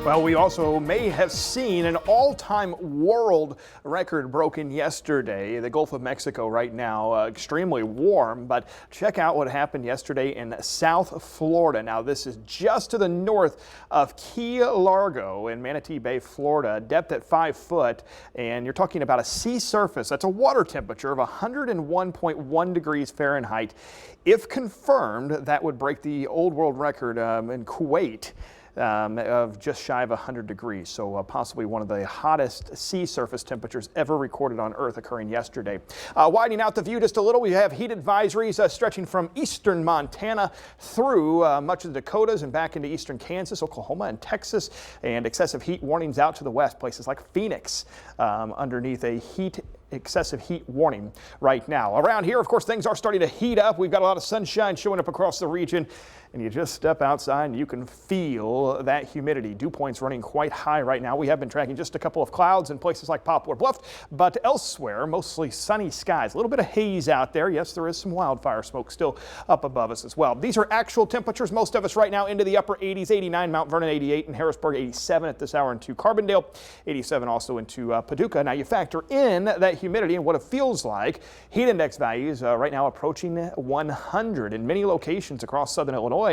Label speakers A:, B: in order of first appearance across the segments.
A: Well, we also may have seen an all-time world record broken yesterday. The Gulf of Mexico right now extremely warm, but check out what happened yesterday in South Florida. Now, this is just to the north of Key Largo in Manatee Bay, Florida, depth at 5 foot, and you're talking about a sea surface. That's a water temperature of 101.1 degrees Fahrenheit. If confirmed, that would break the old world record in Kuwait. Of just shy of 100 degrees, so possibly one of the hottest sea surface temperatures ever recorded on Earth occurring yesterday. Widening out the view just a little, we have heat advisories stretching from eastern Montana through much of the Dakotas and back into eastern Kansas, Oklahoma, and Texas, and excessive heat warnings out to the west, places like Phoenix underneath a excessive heat warning right now. Around here, of course, things are starting to heat up. We've got a lot of sunshine showing up across the region, and you just step outside and you can feel that humidity. Dew points running quite high right now. We have been tracking just a couple of clouds in places like Poplar Bluff, but elsewhere, mostly sunny skies. A little bit of haze out there. Yes, there is some wildfire smoke still up above us as well. These are actual temperatures. Most of us right now into the upper 80s, 89, Mount Vernon 88, and Harrisburg 87 at this hour into Carbondale, 87 also into Paducah. Now you factor in that humidity and what it feels like. Heat index values right now approaching 100 in many locations across southern Illinois.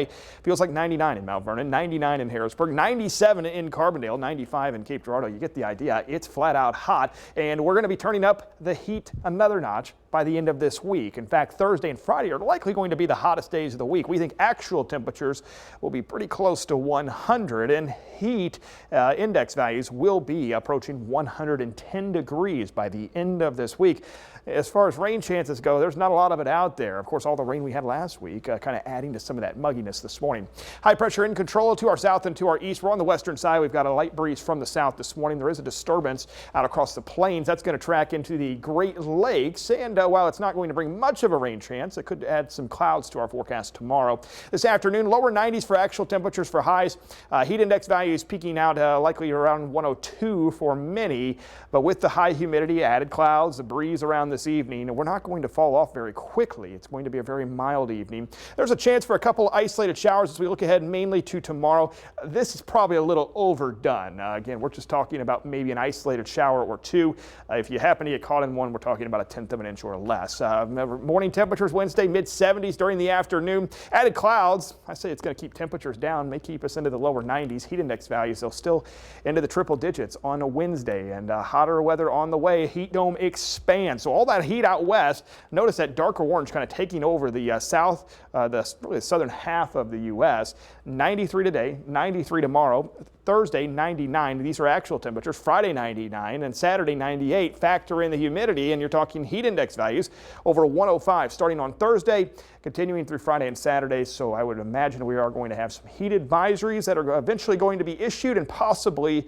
A: Feels like 99 in Mount Vernon, 99 in Harrisburg, 97 in Carbondale, 95 in Cape Girardeau. You get the idea. It's flat out hot, and we're going to be turning up the heat another notch by the end of this week. In fact, Thursday and Friday are likely going to be the hottest days of the week. We think actual temperatures will be pretty close to 100, and heat index values will be approaching 110 degrees by the end of this week. As far as rain chances go, there's not a lot of it out there. Of course, all the rain we had last week kind of adding to some of that mugginess this morning. High pressure in control to our south and to our east. We're on the western side. We've got a light breeze from the south this morning. There is a disturbance out across the plains. That's going to track into the Great Lakes, and while it's not going to bring much of a rain chance, it could add some clouds to our forecast tomorrow. This afternoon, lower 90s for actual temperatures for highs. Heat index values peaking out likely around 102 for many, but with the high humidity, added clouds, the breeze around this evening, we're not going to fall off very quickly. It's going to be a very mild evening. There's a chance for a couple isolated showers as we look ahead mainly to tomorrow. This is probably a little overdone. Again, we're just talking about maybe an isolated shower or two. If you happen to get caught in one, we're talking about 1/10 of an inch or less. Morning temperatures Wednesday, mid-70s during the afternoon. Added clouds, I say it's going to keep temperatures down, may keep us into the lower 90s. Heat index values, they'll still into the triple digits on a Wednesday, and hotter weather on the way. Heat dome expands. So all that heat out west, notice that darker orange kind of taking over the really the southern half of the U.S. 93 today, 93 tomorrow. Thursday, 99. These are actual temperatures. Friday, 99, and Saturday, 98. Factor in the humidity, and you're talking heat index values over 105 starting on Thursday, continuing through Friday and Saturday. So I would imagine we are going to have some heat advisories that are eventually going to be issued, and possibly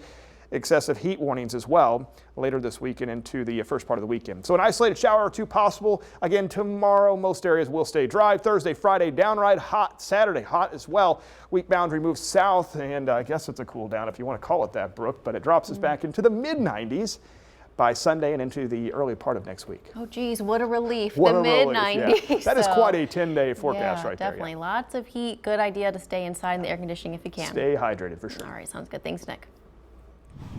A: excessive heat warnings as well later this weekend into the first part of the weekend. So an isolated shower or two possible. Again, tomorrow, most areas will stay dry. Thursday, Friday, downright hot. Saturday, hot as well. Weak boundary moves south, and I guess it's a cool down if you want to call it that, Brooke, but it drops us back into the mid-90s by Sunday and into the early part of next week.
B: Oh, geez, what a relief.
A: What
B: the
A: mid-90s. Yeah. That is
B: so,
A: quite a 10-day forecast right there.
B: Definitely. Yeah. Lots of heat. Good idea to stay inside in the air conditioning if you can.
A: Stay hydrated for sure.
B: All right, sounds good. Thanks, Nick.